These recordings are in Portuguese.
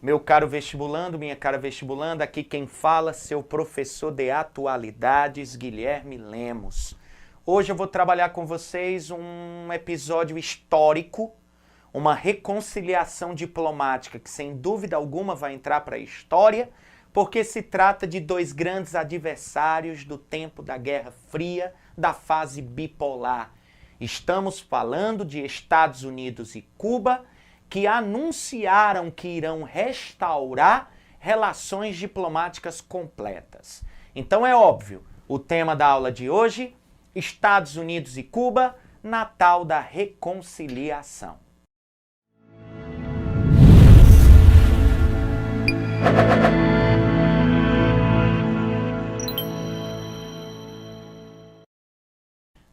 Meu caro vestibulando, minha cara vestibulanda, aqui quem fala, seu professor de atualidades, Guilherme Lemos. Hoje eu vou trabalhar com vocês um episódio histórico, uma reconciliação diplomática que sem dúvida alguma vai entrar para a história, porque se trata de dois grandes adversários do tempo da Guerra Fria, da fase bipolar. Estamos falando de Estados Unidos e Cuba, que anunciaram que irão restaurar relações diplomáticas completas. Então é óbvio, o tema da aula de hoje, Estados Unidos e Cuba, Natal da Reconciliação.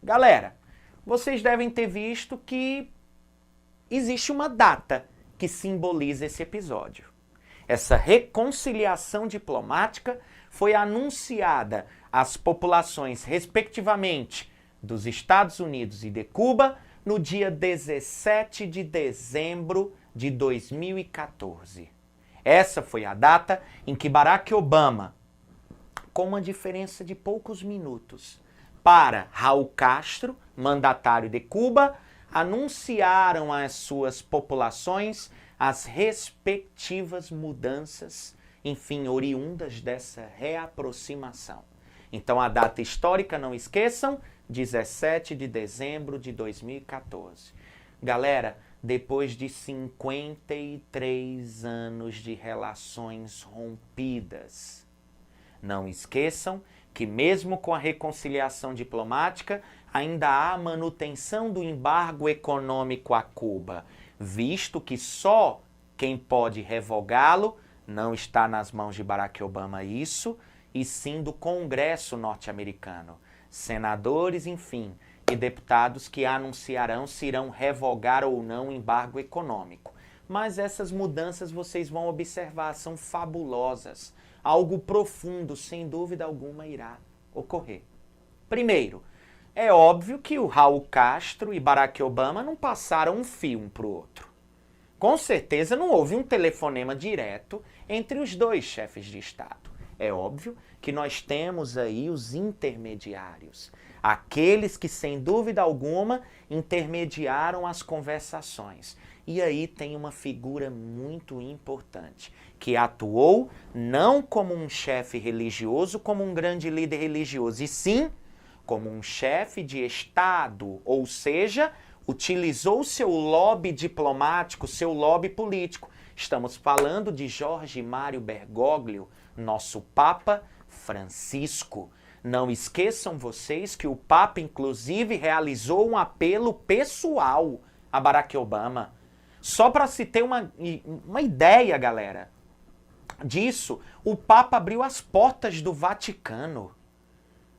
Galera, vocês devem ter visto que existe uma data que simboliza esse episódio. Essa reconciliação diplomática foi anunciada às populações, respectivamente, dos Estados Unidos e de Cuba, no dia 17 de dezembro de 2014. Essa foi a data em que Barack Obama, com uma diferença de poucos minutos, para Raul Castro, mandatário de Cuba, anunciaram às suas populações as respectivas mudanças, enfim, oriundas dessa reaproximação. Então a data histórica, não esqueçam, 17 de dezembro de 2014. Galera, depois de 53 anos de relações rompidas, não esqueçam que mesmo com a reconciliação diplomática, ainda há manutenção do embargo econômico a Cuba, visto que só quem pode revogá-lo não está nas mãos de Barack Obama isso, e sim do Congresso norte-americano. Senadores, enfim, e deputados que anunciarão se irão revogar ou não o embargo econômico. Mas essas mudanças vocês vão observar, são fabulosas. Algo profundo, sem dúvida alguma, irá ocorrer. Primeiro, é óbvio que o Raul Castro e Barack Obama não passaram um fio um para o outro. Com certeza não houve um telefonema direto entre os dois chefes de Estado. É óbvio que nós temos aí os intermediários, aqueles que sem dúvida alguma intermediaram as conversações. E aí tem uma figura muito importante, que atuou não como um chefe religioso, como um grande líder religioso, e sim como um chefe de Estado, ou seja, utilizou seu lobby diplomático, seu lobby político. Estamos falando de Jorge Mário Bergoglio, nosso Papa Francisco. Não esqueçam vocês que o Papa, inclusive, realizou um apelo pessoal a Barack Obama. Só para se ter uma ideia, galera, disso, o Papa abriu as portas do Vaticano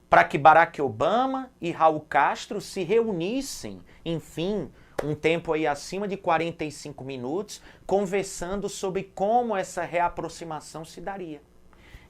para que Barack Obama e Raul Castro se reunissem, enfim, um tempo aí acima de 45 minutos, conversando sobre como essa reaproximação se daria.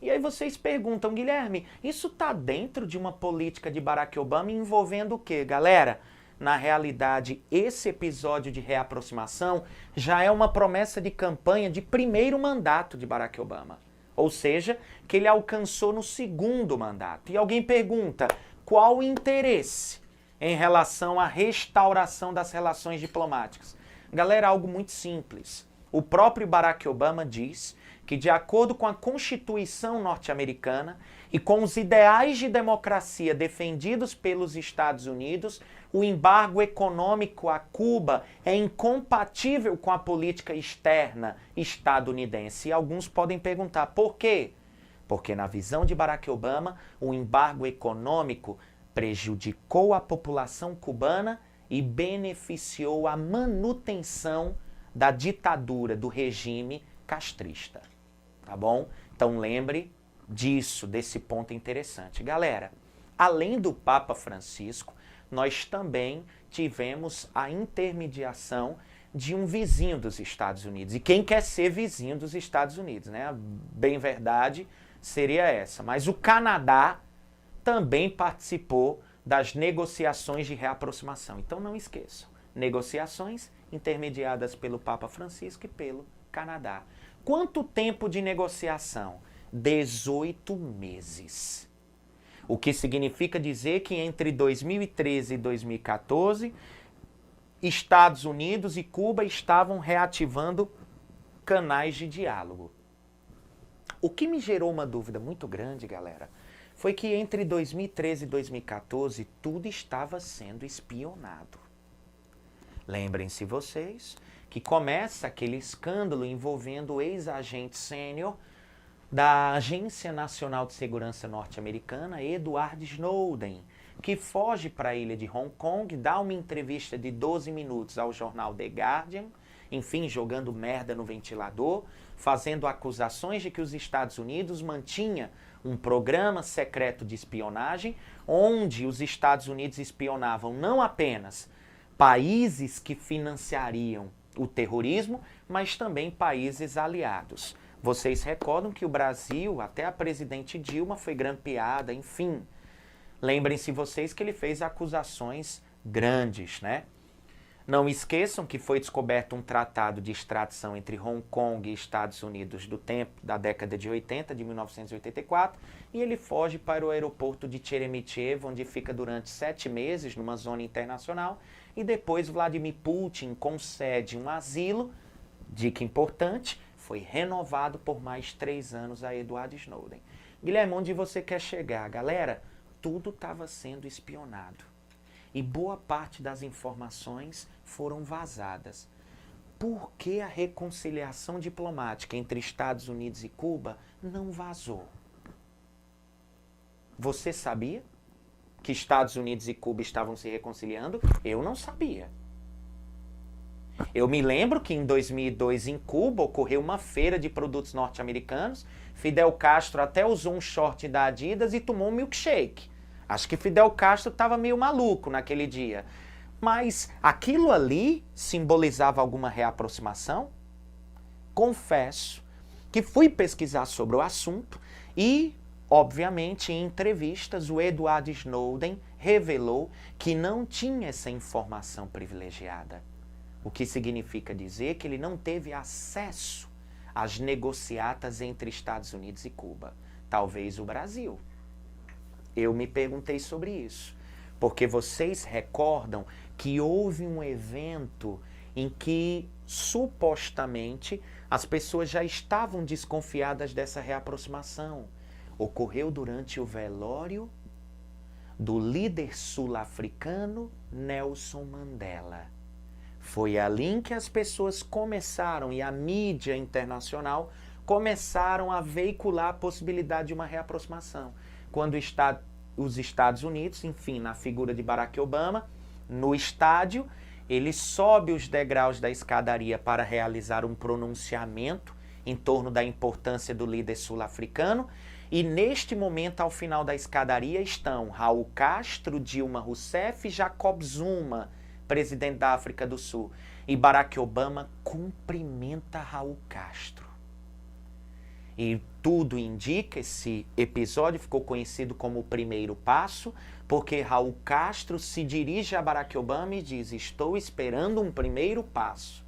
E aí vocês perguntam, Guilherme, isso está dentro de uma política de Barack Obama envolvendo o quê, galera? Na realidade, esse episódio de reaproximação já é uma promessa de campanha de primeiro mandato de Barack Obama. Ou seja, que ele alcançou no segundo mandato. E alguém pergunta, qual o interesse em relação à restauração das relações diplomáticas? Galera, algo muito simples. O próprio Barack Obama diz que, de acordo com a Constituição norte-americana e com os ideais de democracia defendidos pelos Estados Unidos, o embargo econômico a Cuba é incompatível com a política externa estadunidense. E alguns podem perguntar, por quê? Porque, na visão de Barack Obama, o embargo econômico prejudicou a população cubana e beneficiou a manutenção da ditadura, do regime castrista. Tá bom? Então lembre disso, desse ponto interessante. Galera, além do Papa Francisco, nós também tivemos a intermediação de um vizinho dos Estados Unidos. E quem quer ser vizinho dos Estados Unidos, né? A bem verdade seria essa. Mas o Canadá também participou das negociações de reaproximação. Então não esqueçam, negociações intermediadas pelo Papa Francisco e pelo Canadá. Quanto tempo de negociação? 18 meses. O que significa dizer que entre 2013 e 2014, Estados Unidos e Cuba estavam reativando canais de diálogo. O que me gerou uma dúvida muito grande, galera, foi que entre 2013 e 2014 tudo estava sendo espionado. Lembrem-se vocês que começa aquele escândalo envolvendo o ex-agente sênior da Agência Nacional de Segurança norte-americana, Edward Snowden, que foge para a ilha de Hong Kong, dá uma entrevista de 12 minutos ao jornal The Guardian, enfim, jogando merda no ventilador, fazendo acusações de que os Estados Unidos mantinha um programa secreto de espionagem, onde os Estados Unidos espionavam não apenas países que financiariam o terrorismo, mas também países aliados. Vocês recordam que o Brasil, até a presidente Dilma, foi grampeada, enfim. Lembrem-se vocês que ele fez acusações grandes, né? Não esqueçam que foi descoberto um tratado de extradição entre Hong Kong e Estados Unidos do tempo da década de 80, de 1984, e ele foge para o aeroporto de Sheremetyevo, onde fica durante 7 meses numa zona internacional, e depois Vladimir Putin concede um asilo, dica importante, foi renovado por mais 3 anos a Edward Snowden. Guilherme, onde você quer chegar? Galera, tudo estava sendo espionado. E boa parte das informações foram vazadas. Por que a reconciliação diplomática entre Estados Unidos e Cuba não vazou? Você sabia que Estados Unidos e Cuba estavam se reconciliando? Eu não sabia. Eu me lembro que em 2002 em Cuba ocorreu uma feira de produtos norte-americanos. Fidel Castro até usou um short da Adidas e tomou um milkshake. Acho que Fidel Castro estava meio maluco naquele dia. Mas aquilo ali simbolizava alguma reaproximação? Confesso que fui pesquisar sobre o assunto e, obviamente, em entrevistas, o Edward Snowden revelou que não tinha essa informação privilegiada. O que significa dizer que ele não teve acesso às negociatas entre Estados Unidos e Cuba. Talvez o Brasil. Eu me perguntei sobre isso, porque vocês recordam que houve um evento em que, supostamente, as pessoas já estavam desconfiadas dessa reaproximação. Ocorreu durante o velório do líder sul-africano Nelson Mandela. Foi ali em que as pessoas começaram, e a mídia internacional começaram a veicular a possibilidade de uma reaproximação. Quando os Estados Unidos, enfim, na figura de Barack Obama, no estádio, ele sobe os degraus da escadaria para realizar um pronunciamento em torno da importância do líder sul-africano, e neste momento, ao final da escadaria, estão Raul Castro, Dilma Rousseff e Jacob Zuma, presidente da África do Sul. E Barack Obama cumprimenta Raul Castro. E tudo indica, esse episódio ficou conhecido como o primeiro passo, porque Raul Castro se dirige a Barack Obama e diz: estou esperando um primeiro passo.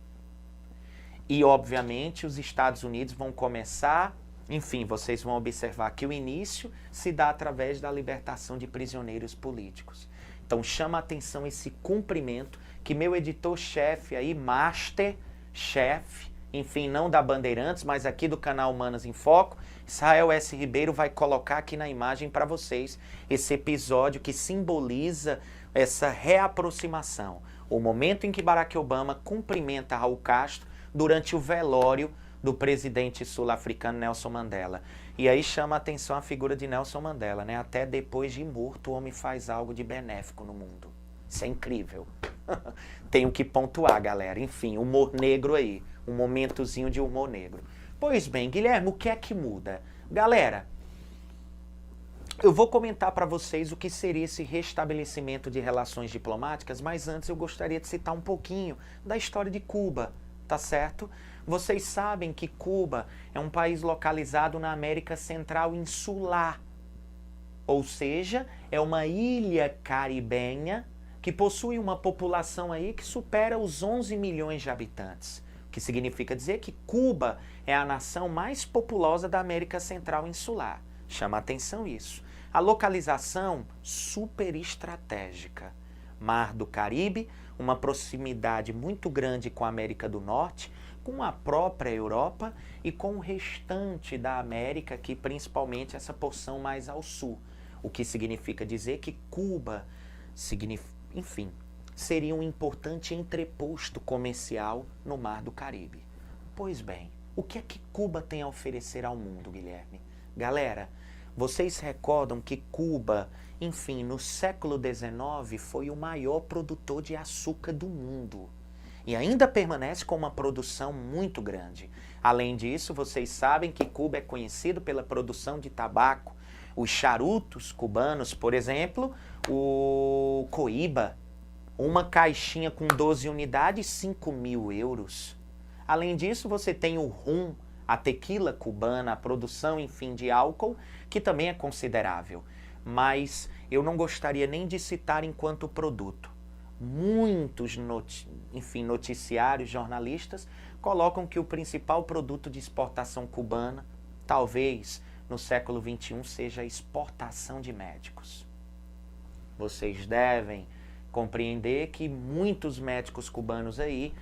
E, obviamente, os Estados Unidos vão começar, enfim, vocês vão observar que o início se dá através da libertação de prisioneiros políticos. Então chama a atenção esse cumprimento que meu editor-chefe aí, master-chefe, enfim, não da Bandeirantes, mas aqui do canal Humanas em Foco, Israel S. Ribeiro vai colocar aqui na imagem para vocês esse episódio que simboliza essa reaproximação. O momento em que Barack Obama cumprimenta Raul Castro durante o velório do presidente sul-africano Nelson Mandela. E aí chama a atenção a figura de Nelson Mandela, né? Até depois de morto, o homem faz algo de benéfico no mundo. Isso é incrível. Tenho que pontuar, galera. Enfim, humor negro aí. Um momentozinho de humor negro. Pois bem, Guilherme, o que é que muda? Galera, Eu vou comentar para vocês o que seria esse restabelecimento de relações diplomáticas, mas antes eu gostaria de citar um pouquinho da história de Cuba, tá certo? Vocês sabem que Cuba é um país localizado na América Central insular, ou seja, é uma ilha caribenha que possui uma população aí que supera os 11 milhões de habitantes, o que significa dizer que Cuba é a nação mais populosa da América Central insular. Chama atenção isso. A localização super estratégica. Mar do Caribe, uma proximidade muito grande com a América do Norte, com a própria Europa e com o restante da América, aqui principalmente essa porção mais ao sul. O que significa dizer que Cuba, enfim, seria um importante entreposto comercial no Mar do Caribe. Pois bem, o que é que Cuba tem a oferecer ao mundo, Guilherme? Galera, vocês recordam que Cuba, enfim, no século XIX foi o maior produtor de açúcar do mundo. E ainda permanece com uma produção muito grande. Além disso, vocês sabem que Cuba é conhecido pela produção de tabaco. Os charutos cubanos, por exemplo, o Coíba, uma caixinha com 12 unidades, 5.000 euros. Além disso, você tem o rum, a tequila cubana, a produção, enfim, de álcool, que também é considerável. Mas eu não gostaria nem de citar enquanto produto. Muitos noticiários, jornalistas, colocam que o principal produto de exportação cubana, talvez no século XXI, seja a exportação de médicos. Vocês devem compreender que muitos médicos cubanos aí,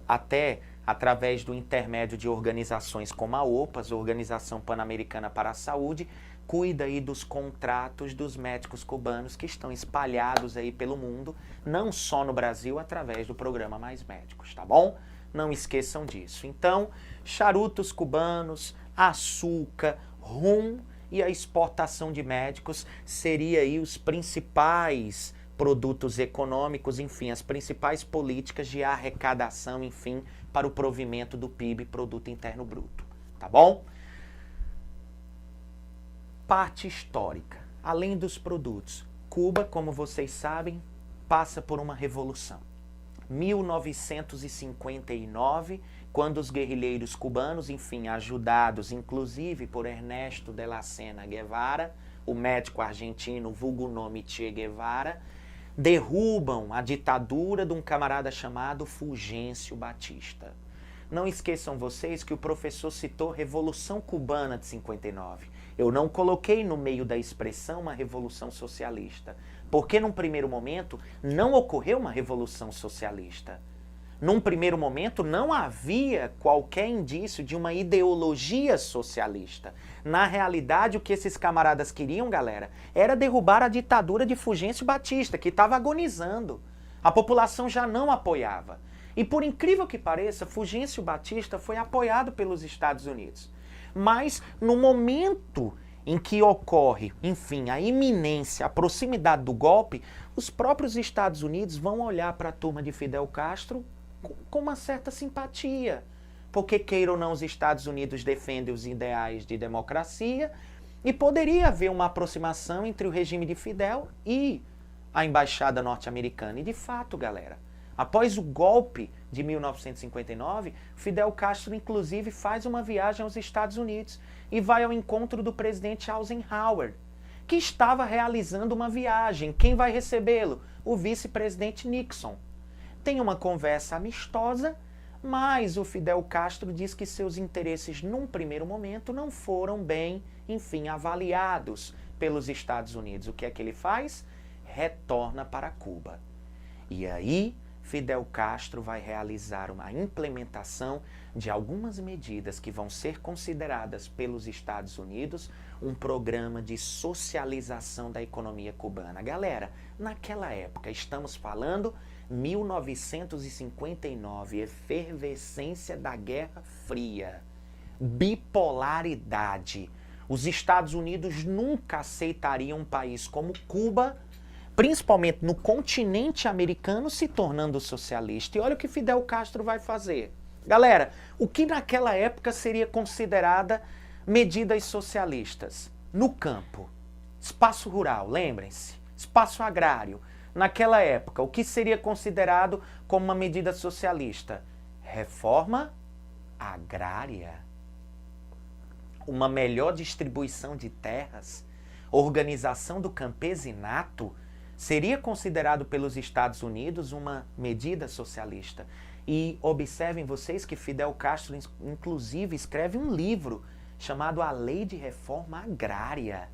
até através do intermédio de organizações como a OPAS, Organização Pan-Americana para a Saúde, cuida aí dos contratos dos médicos cubanos que estão espalhados aí pelo mundo, não só no Brasil, através do programa Mais Médicos, tá bom? Não esqueçam disso. Então, charutos cubanos, açúcar, rum e a exportação de médicos seria aí os principais produtos econômicos, enfim, as principais políticas de arrecadação, enfim, para o provimento do PIB, Produto Interno Bruto, tá bom? Parte histórica. Além dos produtos, Cuba, como vocês sabem, passa por uma revolução. 1959, quando os guerrilheiros cubanos, enfim, ajudados inclusive por Ernesto de la Sena Guevara, o médico argentino vulgo nome Che Guevara, derrubam a ditadura de um camarada chamado Fulgêncio Batista. Não esqueçam vocês que o professor citou Revolução Cubana de 59. Eu não coloquei no meio da expressão uma revolução socialista, porque num primeiro momento não ocorreu uma revolução socialista. Num primeiro momento não havia qualquer indício de uma ideologia socialista. Na realidade, o que esses camaradas queriam, galera, era derrubar a ditadura de Fulgêncio Batista, que estava agonizando. A população já não apoiava. E por incrível que pareça, Fulgêncio Batista foi apoiado pelos Estados Unidos. Mas no momento em que ocorre, enfim, a iminência, a proximidade do golpe, os próprios Estados Unidos vão olhar para a turma de Fidel Castro com uma certa simpatia. Porque, queira ou não, os Estados Unidos defendem os ideais de democracia e poderia haver uma aproximação entre o regime de Fidel e a embaixada norte-americana. E de fato, galera, após o golpe de 1959, Fidel Castro, inclusive, faz uma viagem aos Estados Unidos e vai ao encontro do presidente Eisenhower, que estava realizando uma viagem. Quem vai recebê-lo? O vice-presidente Nixon. Tem uma conversa amistosa, mas o Fidel Castro diz que seus interesses, num primeiro momento, não foram bem, enfim, avaliados pelos Estados Unidos. O que é que ele faz? Retorna para Cuba. E aí, Fidel Castro vai realizar uma implementação de algumas medidas que vão ser consideradas pelos Estados Unidos um programa de socialização da economia cubana. Galera, naquela época, estamos falando 1959, efervescência da Guerra Fria, bipolaridade. Os Estados Unidos nunca aceitariam um país como Cuba, principalmente no continente americano, se tornando socialista. E olha o que Fidel Castro vai fazer. Galera, o que naquela época seria considerada medidas socialistas? No campo, Espaço rural, lembrem-se, espaço agrário. Naquela época, o que seria considerado como uma medida socialista? Reforma agrária. Uma melhor distribuição de terras, organização do campesinato, seria considerado pelos Estados Unidos uma medida socialista. E observem vocês que Fidel Castro, inclusive, escreve um livro chamado A Lei de Reforma Agrária.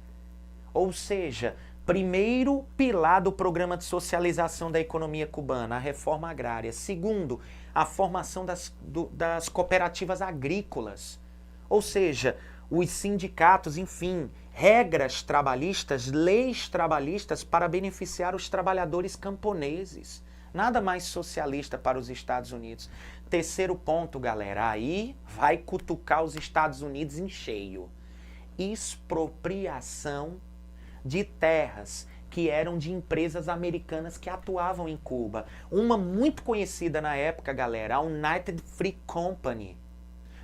Ou seja, primeiro pilar do programa de socialização da economia cubana, a reforma agrária. Segundo, a formação das cooperativas agrícolas. Ou seja, os sindicatos, enfim, regras trabalhistas, leis trabalhistas para beneficiar os trabalhadores camponeses. Nada mais socialista para os Estados Unidos. Terceiro ponto, galera, aí vai cutucar os Estados Unidos em cheio. Expropriação de terras que eram de empresas americanas que atuavam em Cuba. Uma muito conhecida na época, galera, a United Fruit Company.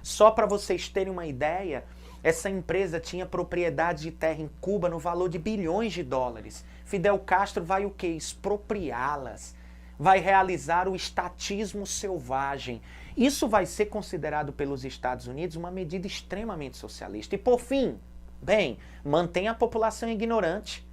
Só para vocês terem uma ideia, essa empresa tinha propriedade de terra em Cuba no valor de bilhões de dólares. Fidel Castro vai o quê? Expropriá-las. Vai realizar o estatismo selvagem. Isso vai ser considerado pelos Estados Unidos uma medida extremamente socialista. E por fim, bem, mantém a população ignorante,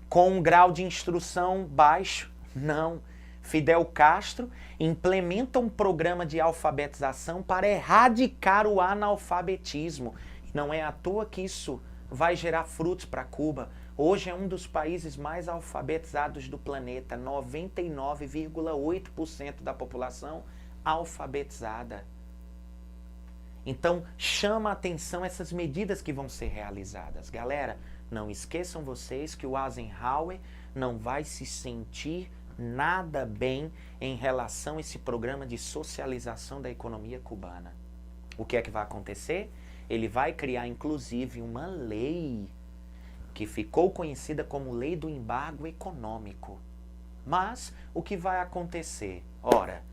com um grau de instrução baixo? Não. Fidel Castro implementa um programa de alfabetização para erradicar o analfabetismo. Não é à toa que isso vai gerar frutos para Cuba. Hoje é um dos países mais alfabetizados do planeta, 99,8% da população alfabetizada. Então, chama a atenção essas medidas que vão ser realizadas. Galera, não esqueçam vocês que o Eisenhower não vai se sentir nada bem em relação a esse programa de socialização da economia cubana. O que é que vai acontecer? Ele vai criar, inclusive, uma lei que ficou conhecida como Lei do Embargo Econômico. Mas, o que vai acontecer? Ora,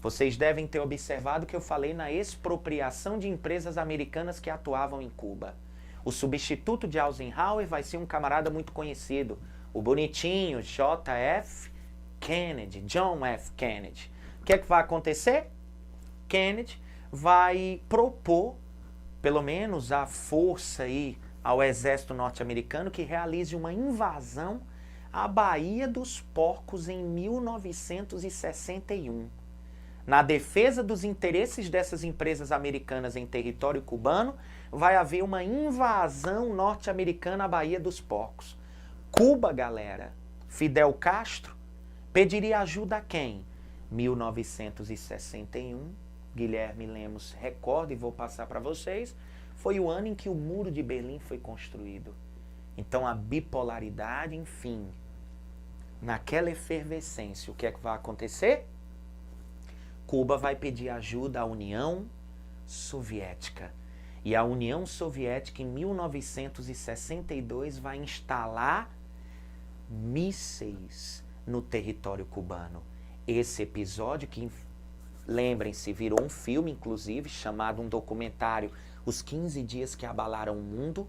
vocês devem ter observado que eu falei na expropriação de empresas americanas que atuavam em Cuba. O substituto de Eisenhower vai ser um camarada muito conhecido, o bonitinho J.F. Kennedy, John F. Kennedy. O que é que vai acontecer? Kennedy vai propor, pelo menos à força aí, ao exército norte-americano, que realize uma invasão à Baía dos Porcos em 1961. Na defesa dos interesses dessas empresas americanas em território cubano, vai haver uma invasão norte-americana à Baía dos Porcos. Cuba, galera, Fidel Castro, pediria ajuda a quem? 1961, Guilherme Lemos recorda e vou passar para vocês, foi o ano em que o Muro de Berlim foi construído. Então a bipolaridade, enfim, naquela efervescência, o que é que vai acontecer? Cuba vai pedir ajuda à União Soviética. E a União Soviética, em 1962, vai instalar mísseis no território cubano. Esse episódio, que, lembrem-se, virou um filme, inclusive, chamado um documentário, Os 15 Dias que Abalaram o Mundo,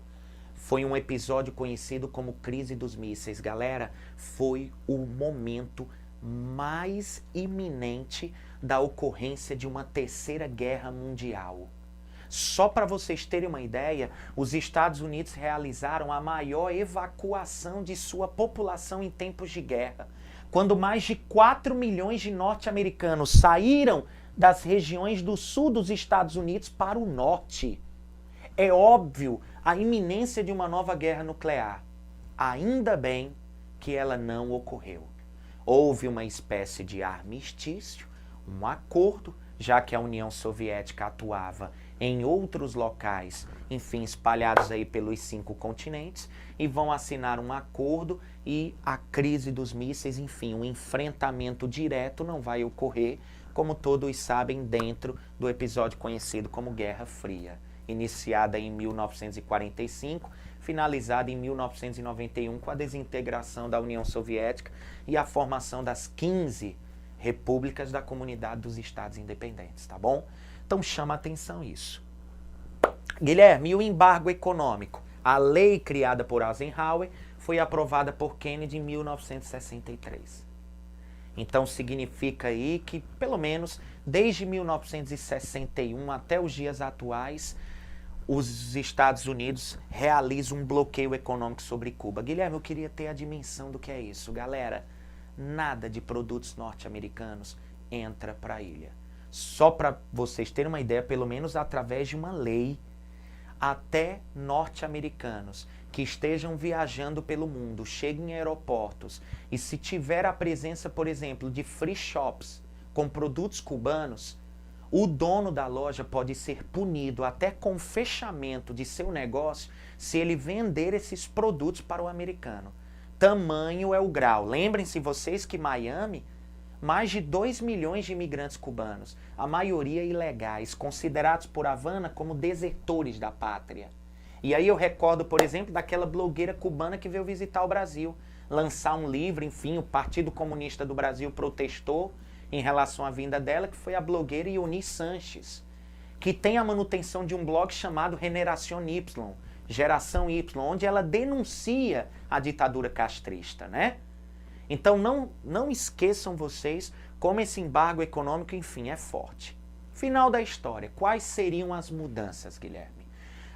foi um episódio conhecido como Crise dos Mísseis. Galera, foi o momento mais iminente da ocorrência de uma terceira guerra mundial. Só para vocês terem uma ideia, os Estados Unidos realizaram a maior evacuação de sua população em tempos de guerra, quando mais de 4 milhões de norte-americanos saíram das regiões do sul dos Estados Unidos para o norte. É óbvio a iminência de uma nova guerra nuclear. Ainda bem que ela não ocorreu. Houve uma espécie de armistício, um acordo, já que a União Soviética atuava em outros locais, enfim, espalhados aí pelos 5 continentes, e vão assinar um acordo e a crise dos mísseis, enfim, um enfrentamento direto não vai ocorrer, como todos sabem, dentro do episódio conhecido como Guerra Fria, iniciada em 1945, finalizada em 1991 com a desintegração da União Soviética e a formação das 15 repúblicas da Comunidade dos Estados Independentes, tá bom? Então chama a atenção isso. Guilherme, e o embargo econômico? A lei criada por Eisenhower foi aprovada por Kennedy em 1963. Então significa aí que, pelo menos, desde 1961 até os dias atuais, os Estados Unidos realizam um bloqueio econômico sobre Cuba. Guilherme, eu queria ter a dimensão do que é isso. Galera, nada de produtos norte-americanos entra para a ilha. Só para vocês terem uma ideia, pelo menos através de uma lei, até norte-americanos que estejam viajando pelo mundo, cheguem em aeroportos e se tiver a presença, por exemplo, de free shops com produtos cubanos, o dono da loja pode ser punido até com fechamento de seu negócio se ele vender esses produtos para o americano. Tamanho é o grau. Lembrem-se vocês que Miami, mais de 2 milhões de imigrantes cubanos, a maioria ilegais, considerados por Havana como desertores da pátria. E aí eu recordo, por exemplo, daquela blogueira cubana que veio visitar o Brasil, lançar um livro, enfim, o Partido Comunista do Brasil protestou em relação à vinda dela, que foi a blogueira Ioni Sanches, que tem a manutenção de um blog chamado Generación Y, Geração Y, onde ela denuncia a ditadura castrista, né? Então não esqueçam vocês como esse embargo econômico, enfim, é forte. Final da história, quais seriam as mudanças, Guilherme?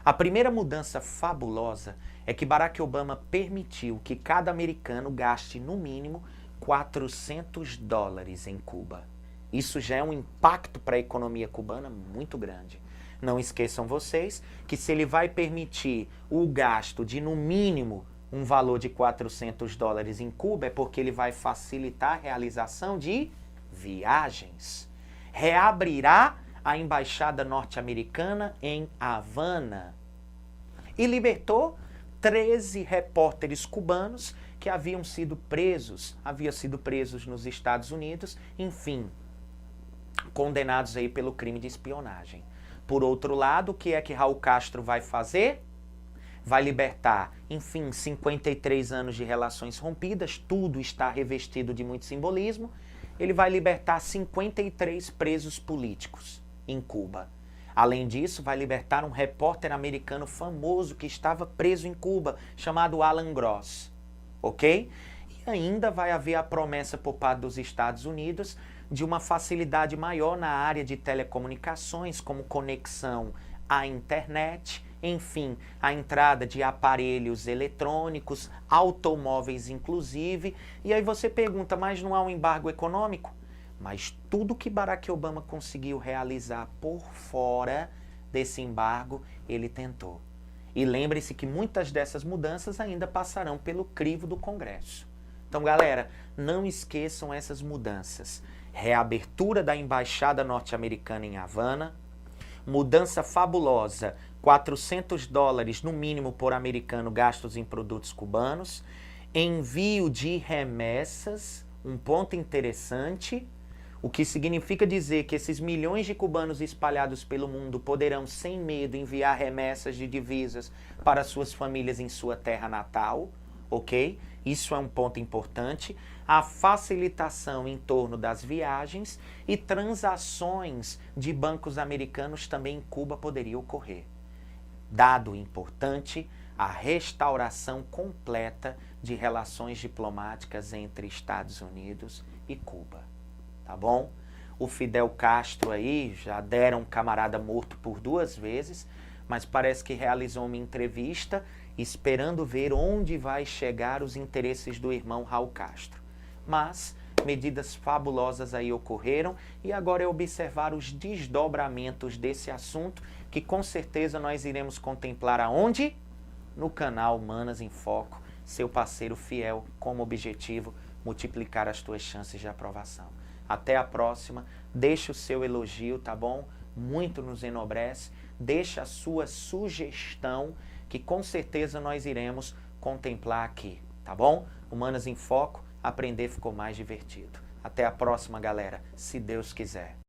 A primeira mudança fabulosa é que Barack Obama permitiu que cada americano gaste no mínimo $400 em Cuba. Isso já é um impacto para a economia cubana muito grande. Não esqueçam vocês que se ele vai permitir o gasto de no mínimo um valor de $400 em Cuba, é porque ele vai facilitar a realização de viagens. Reabrirá a embaixada norte-americana em Havana e libertou 13 repórteres cubanos que haviam sido presos nos Estados Unidos, enfim, condenados aí pelo crime de espionagem. Por outro lado, o que é que Raul Castro vai fazer? Vai libertar, enfim, 53 anos de relações rompidas, tudo está revestido de muito simbolismo. Ele vai libertar 53 presos políticos em Cuba. Além disso, vai libertar um repórter americano famoso que estava preso em Cuba, chamado Alan Gross, ok? E ainda vai haver a promessa por parte dos Estados Unidos de uma facilidade maior na área de telecomunicações, como conexão à internet, enfim, a entrada de aparelhos eletrônicos, automóveis inclusive. E aí você pergunta, mas não há um embargo econômico? Mas tudo que Barack Obama conseguiu realizar por fora desse embargo, ele tentou. E lembre-se que muitas dessas mudanças ainda passarão pelo crivo do Congresso. Então, galera, não esqueçam essas mudanças. Reabertura da embaixada norte-americana em Havana, mudança fabulosa, $400 no mínimo por americano gastos em produtos cubanos, envio de remessas, um ponto interessante, o que significa dizer que esses milhões de cubanos espalhados pelo mundo poderão, sem medo, enviar remessas de divisas para suas famílias em sua terra natal, ok? Isso é um ponto importante. A facilitação em torno das viagens e transações de bancos americanos também em Cuba poderia ocorrer. Dado importante, a restauração completa de relações diplomáticas entre Estados Unidos e Cuba. Tá bom? O Fidel Castro aí, já deram um camarada morto por 2 vezes, mas parece que realizou uma entrevista esperando ver onde vai chegar os interesses do irmão Raul Castro. Mas medidas fabulosas aí ocorreram e agora é observar os desdobramentos desse assunto que com certeza nós iremos contemplar aonde? No canal Manas em Foco, seu parceiro fiel, como objetivo multiplicar as tuas chances de aprovação. Até a próxima, deixa o seu elogio, tá bom? Muito nos enobrece, deixa a sua sugestão, que com certeza nós iremos contemplar aqui, tá bom? Humanas em Foco, aprender ficou mais divertido. Até a próxima, galera, se Deus quiser.